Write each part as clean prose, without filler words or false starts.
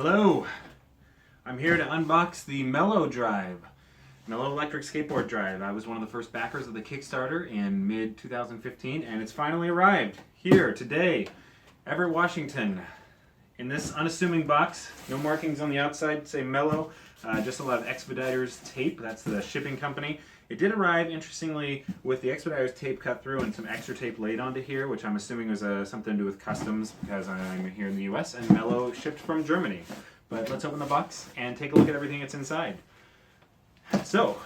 Hello, I'm here to unbox the Mellow Drive, Mellow Electric Skateboard Drive. I was one of the first backers of the Kickstarter in mid-2015 and it's finally arrived here today, Everett, Washington. In this unassuming box, no markings on the outside say Mellow, just a lot of Expeditors tape, that's the shipping company. It did arrive, interestingly, with the Expeditors tape cut through and some extra tape laid onto here, which I'm assuming was something to do with customs because I'm here in the US, and Mellow shipped from Germany. But let's open the box and take a look at everything that's inside. So,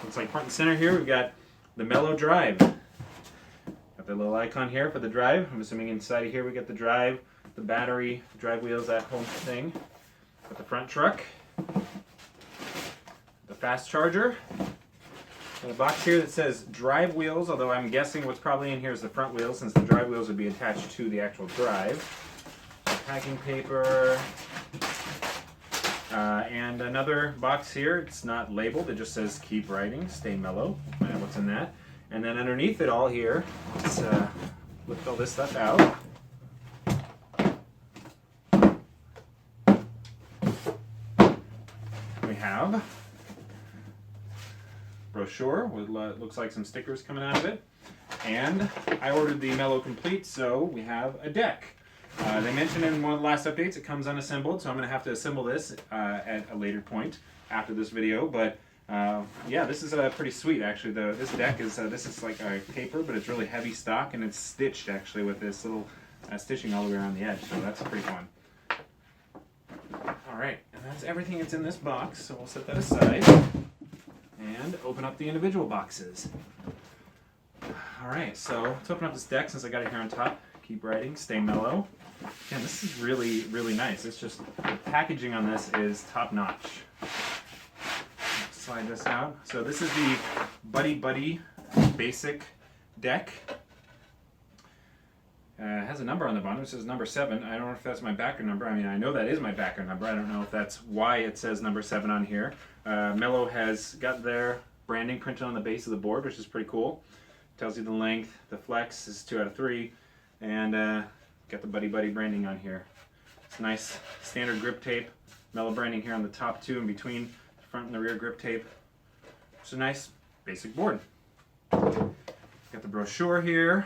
looks like front and center here we've got the Mellow Drive. Got the little icon here for the drive. I'm assuming inside of here we got the drive, the battery, the drive wheels, that whole thing. Got the front truck, the fast charger. Got a box here that says drive wheels, although I'm guessing what's probably in here is the front wheels since the drive wheels would be attached to the actual drive. Packing paper. And another box here, it's not labeled, it just says keep writing, stay mellow. Find out what's in that. And then underneath it all here, let's lift all this stuff out. We have brochure with looks like some stickers coming out of it. And I ordered the Mellow Complete, so we have a deck. They mentioned in one of the last updates it comes unassembled, so I'm going to have to assemble this at a later point after this video. But yeah, this is pretty sweet actually. This deck is this is like a paper, but it's really heavy stock and it's stitched actually with this little stitching all the way around the edge, so that's pretty fun. All right, and that's everything that's in this box, so we'll set that aside and open up the individual boxes. All right, so let's open up this deck since I got it here on top. Keep writing, stay mellow. Again, this is really, really nice. It's just, the packaging on this is top notch. Slide this out. So this is the Buddy Buddy basic deck. It has a number on the bottom. It says number 7. I don't know if that's my backer number. I mean, I know that is my backer number. I don't know if that's why it says number 7 on here. Mellow has got their branding printed on the base of the board, which is pretty cool. Tells you the length. The flex is 2 out of 3. And got the Buddy Buddy branding on here. It's nice standard grip tape. Mellow branding here on the top too, in between the front and the rear grip tape. It's a nice basic board. Got the brochure here.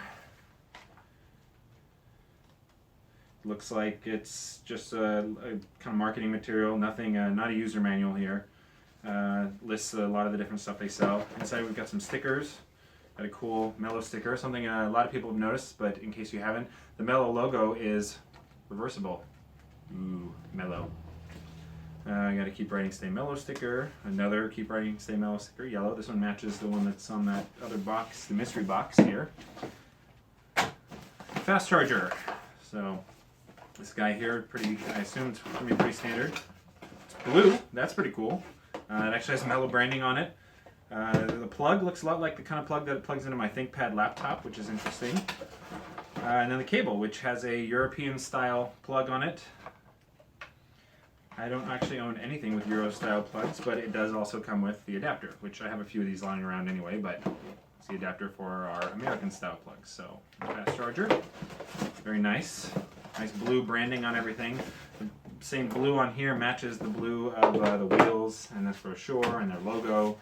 Looks like it's just a kind of marketing material, nothing, not a user manual here. Lists a lot of the different stuff they sell. Inside we've got some stickers. Got a cool Mellow sticker, something a lot of people have noticed, but in case you haven't, the Mellow logo is reversible. Ooh, Mellow. I got a keep writing stay mellow sticker, another keep writing stay mellow sticker, yellow. This one matches the one that's on that other box, the mystery box here. Fast charger. So this guy here, I assume it's going to be pretty standard. It's blue, that's pretty cool. It actually has Mellow branding on it. The plug looks a lot like the kind of plug that it plugs into my ThinkPad laptop, which is interesting. And then the cable, which has a European style plug on it. I don't actually own anything with Euro style plugs, but it does also come with the adapter, which I have a few of these lying around anyway, but it's the adapter for our American style plugs. So, fast charger, very nice. Nice blue branding on everything. The same blue on here matches the blue of the wheels and this brochure and their logo.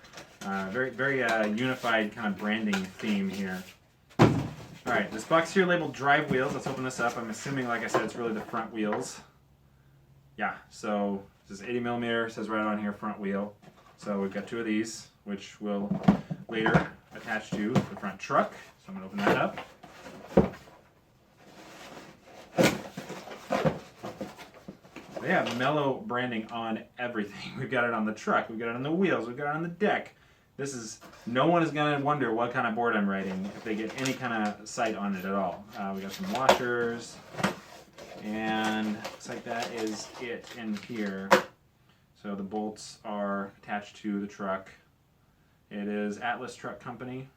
Very, very unified kind of branding theme here. Alright, this box here labeled drive wheels. Let's open this up. I'm assuming, like I said, it's really the front wheels. Yeah, so this is 80mm, says right on here front wheel. So we've got 2 of these, which will later attach to the front truck. So I'm going to open that up. They have Mellow branding on everything. We've got it on the truck, we've got it on the wheels, we've got it on the deck. This is, no one is going to wonder what kind of board I'm writing if they get any kind of sight on it at all. We got some washers, and looks like that is it in here. So the bolts are attached to the truck. It is Atlas Truck Company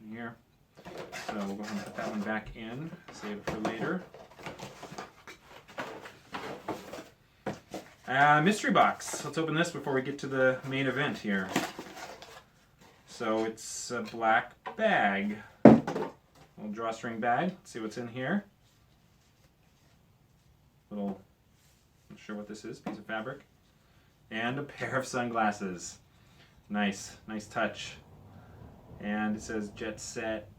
in here. So we'll go ahead and put that one back in, save it for later. Mystery box. Let's open this before we get to the main event here. So it's a black bag. Little drawstring bag. Let's see what's in here. Little sure what this is. Piece of fabric. And a pair of sunglasses. Nice touch. And it says Jet Set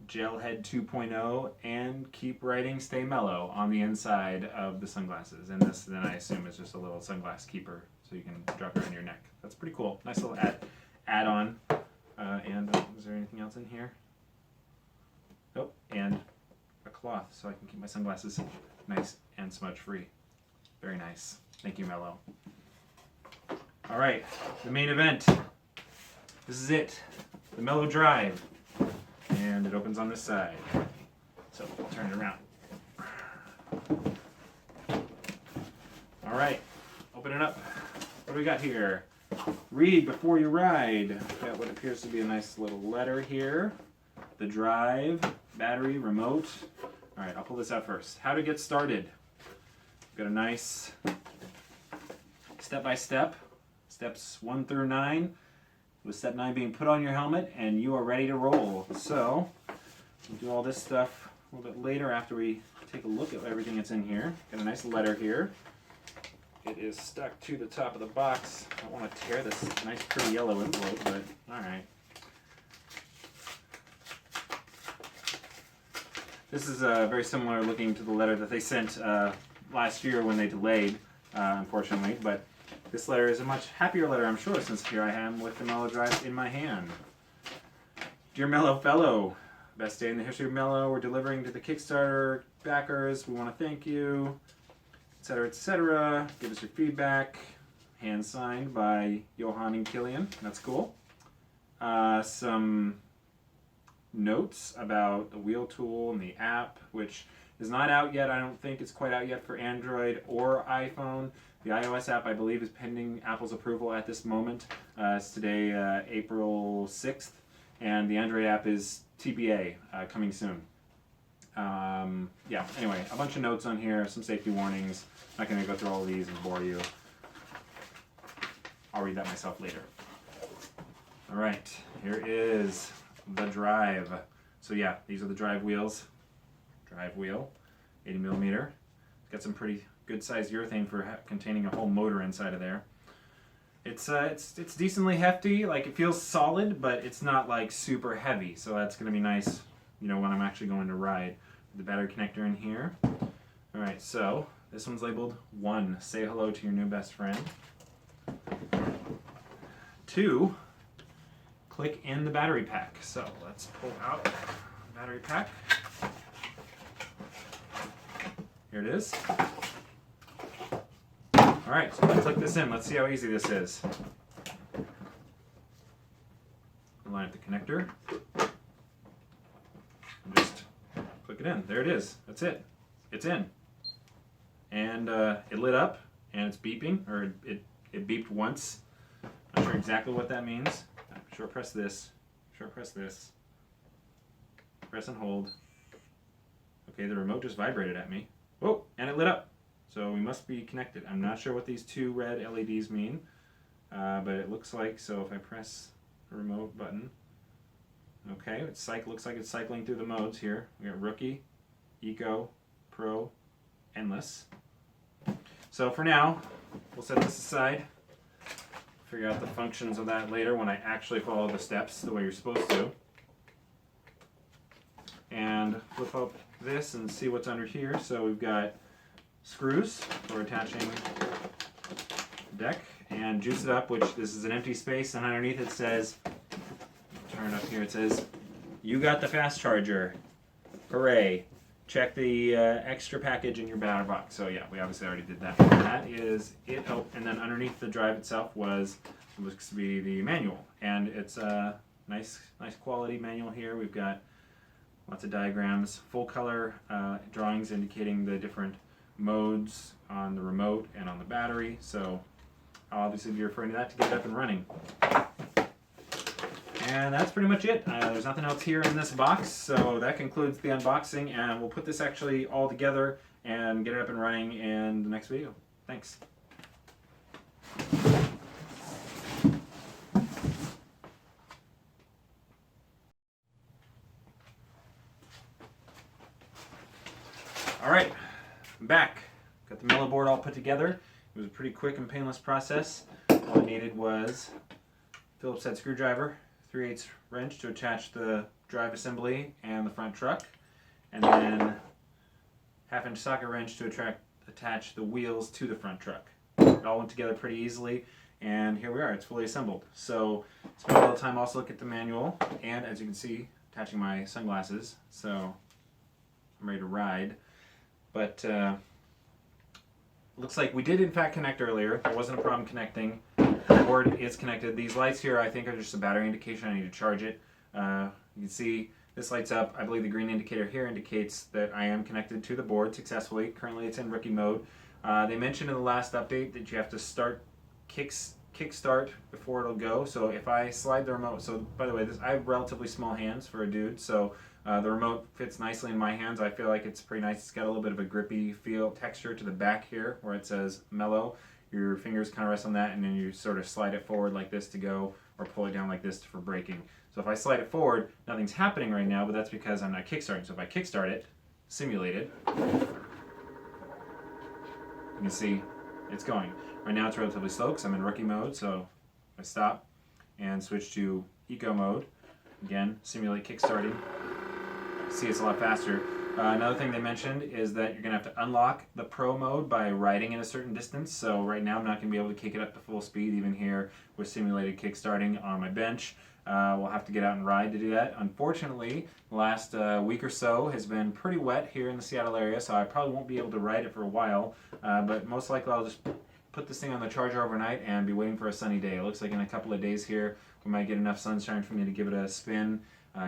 Gelhead 2.0 and keep writing Stay Mellow on the inside of the sunglasses. And this then I assume is just a little sunglass keeper so you can drop it around your neck. That's pretty cool. Nice little add-on. And is there anything else in here? Nope. And a cloth so I can keep my sunglasses nice and smudge free. Very nice. Thank you, Mellow. All right, the main event. This is it, the Mellow Drive. And it opens on this side. So I'll turn it around. All right, open it up. What do we got here? Read before you ride. Got what appears to be a nice little letter here. The drive, battery, remote. All right, I'll pull this out first. How to get started. Got a nice step-by-step, steps 1 through 9, with step 9 being put on your helmet and you are ready to roll. So we'll do all this stuff a little bit later after we take a look at everything that's in here. Got a nice letter here. It is stuck to the top of the box. I don't want to tear this nice pretty yellow envelope, but alright. This is very similar looking to the letter that they sent last year when they delayed, unfortunately, but this letter is a much happier letter, I'm sure, since here I am with the Mellow Drive in my hand. Dear Mellow Fellow, best day in the history of Mellow. We're delivering to the Kickstarter backers. We want to thank you, etc., etc. Give us your feedback. Hand signed by Johan and Killian. That's cool. Some notes about the wheel tool and the app, which is not out yet. I don't think it's quite out yet for Android or iPhone. The iOS app, I believe, is pending Apple's approval at this moment. It's today, April 6th, and the Android app is TBA, coming soon. Yeah, anyway, a bunch of notes on here, some safety warnings. I'm not going to go through all of these and bore you. I'll read that myself later. All right, here is the drive. So yeah, these are the drive wheels. Drive wheel, 80mm. Got some pretty good sized urethane for containing a whole motor inside of there. It's decently hefty. Like, it feels solid, but it's not like super heavy. So that's gonna be nice, you know, when I'm actually going to ride. The battery connector in here. All right, so this one's labeled 1. Say hello to your new best friend. 2. Click in the battery pack. So let's pull out the battery pack. Here it is. All right, so let's click this in. Let's see how easy this is. Line up the connector. And just click it in. There it is. That's it. It's in. And it lit up, and it's beeping, or it beeped once. Not sure exactly what that means. Short press this. Short press this. Press and hold. Okay, the remote just vibrated at me. Whoa, and it lit up. So we must be connected. I'm not sure what these 2 red LEDs mean, but it looks like, so if I press the remote button, okay, looks like it's cycling through the modes here. We got Rookie, Eco, Pro, Endless. So for now, we'll set this aside. Figure out the functions of that later when I actually follow the steps the way you're supposed to. And flip up this and see what's under here. So we've got screws for attaching the deck, and juice it up, which this is an empty space, and underneath it says, turn it up here, it says, you got the fast charger. Hooray. Check the extra package in your battery box. So yeah, we obviously already did that. And that is it. Oh, and then underneath the drive itself looks to be the manual, and it's a nice quality manual here. We've got lots of diagrams, full color drawings indicating the different modes on the remote and on the battery. So I'll obviously be referring to that to get it up and running. And that's pretty much it. There's nothing else here in this box, so that concludes the unboxing, and we'll put this actually all together and get it up and running in the next video. Thanks. All right, I'm back. got the Mellow board all put together. It was a pretty quick and painless process. All I needed was Phillips head screwdriver, 3/8 wrench to attach the drive assembly and the front truck, and then 1/2-inch socket wrench to attach the wheels to the front truck. It all went together pretty easily, and here we are. It's fully assembled. So spent a little time also look at the manual, and as you can see, attaching my sunglasses, so I'm ready to ride. But looks like we did in fact connect earlier. There wasn't a problem connecting. The board is connected. These lights here I think are just a battery indication. I need to charge it. You can see this lights up. I believe the green indicator here indicates that I am connected to the board successfully. Currently it's in rookie mode. They mentioned in the last update that you have to start kickstart before it'll go. So if I slide the remote, so by the way, I have relatively small hands for a dude, so the remote fits nicely in my hands. I feel like it's pretty nice. It's got a little bit of a grippy feel, texture to the back here where it says Mellow. Your fingers kind of rest on that, and then you sort of slide it forward like this to go, or pull it down like this for braking. So if I slide it forward, nothing's happening right now, but that's because I'm not kickstarting. So if I kickstart it, simulated, you can see it's going. Right now it's relatively slow because I'm in rookie mode, so if I stop and switch to eco mode, again, simulate kickstarting, see it's a lot faster. Another thing they mentioned is that you're going to have to unlock the pro mode by riding in a certain distance. So right now I'm not going to be able to kick it up to full speed even here with simulated kickstarting on my bench. We'll have to get out and ride to do that. Unfortunately, the last week or so has been pretty wet here in the Seattle area, so I probably won't be able to ride it for a while, but most likely I'll just put this thing on the charger overnight and be waiting for a sunny day. It looks like in a couple of days here we might get enough sunshine for me to give it a spin,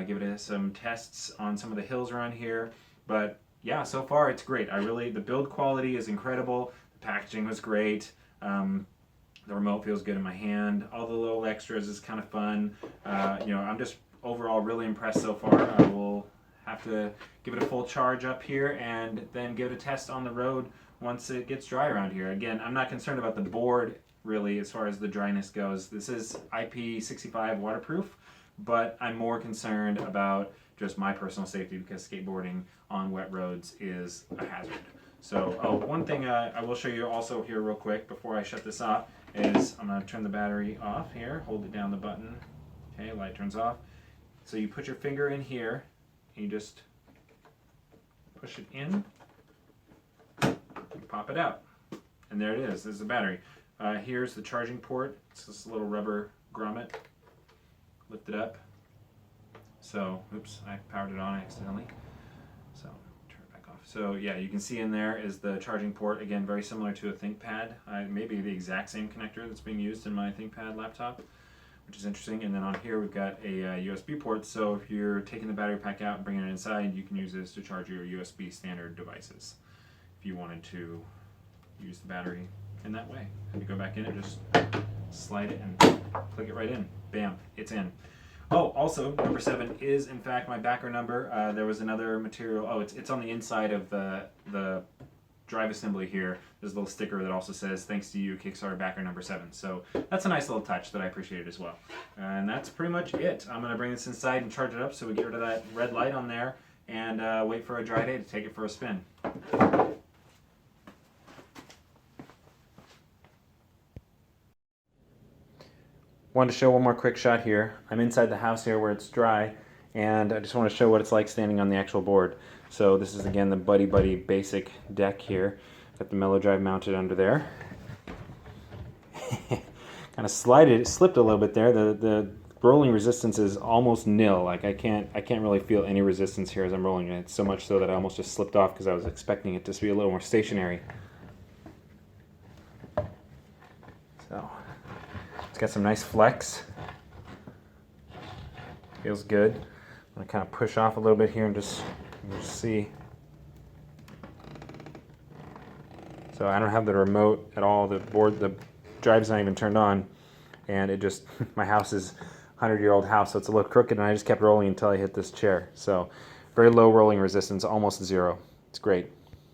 give it some tests on some of the hills around here. But yeah, so far it's great. The build quality is incredible. The packaging was great. The remote feels good in my hand. All the little extras is kind of fun. I'm just overall really impressed so far. I will have to give it a full charge up here and then give it a test on the road once it gets dry around here. Again, I'm not concerned about the board really as far as the dryness goes. This is IP65 waterproof, but I'm more concerned about just my personal safety because skateboarding on wet roads is a hazard. So one thing I will show you also here real quick before I shut this off is I'm going to turn the battery off here, hold it down the button, okay, light turns off. So you put your finger in here, and you just push it in, and pop it out. And there it is, there's the battery. Here's the charging port, it's this little rubber grommet, lift it up. So, oops, I powered it on accidentally. So, turn it back off. So yeah, you can see in there is the charging port, again, very similar to a ThinkPad. Maybe the exact same connector that's being used in my ThinkPad laptop, which is interesting. And then on here we've got a USB port, so if you're taking the battery pack out and bringing it inside, you can use this to charge your USB standard devices if you wanted to use the battery in that way. And you go back in and just slide it and click it right in. Bam, it's in. Oh, also, number 7 is in fact my backer number. There was another material, it's on the inside of the drive assembly here. There's a little sticker that also says, thanks to you, Kickstarter backer number 7. So that's a nice little touch that I appreciated as well. And that's pretty much it. I'm going to bring this inside and charge it up so we get rid of that red light on there and wait for a dry day to take it for a spin. Wanted to show one more quick shot here. I'm inside the house here where it's dry, and I just want to show what it's like standing on the actual board. So this is again the Buddy Buddy basic deck here. Got the Mellow Drive mounted under there. Kind of slipped a little bit there. The rolling resistance is almost nil. Like I can't really feel any resistance here as I'm rolling it. So much so that I almost just slipped off because I was expecting it to be a little more stationary. So. It's got some nice flex. Feels good. I'm going to kind of push off a little bit here and just see. So I don't have the remote at all. The drive's not even turned on. And it just, my house is a 100-year-old house, so it's a little crooked, and I just kept rolling until I hit this chair. So very low rolling resistance, almost zero. It's great.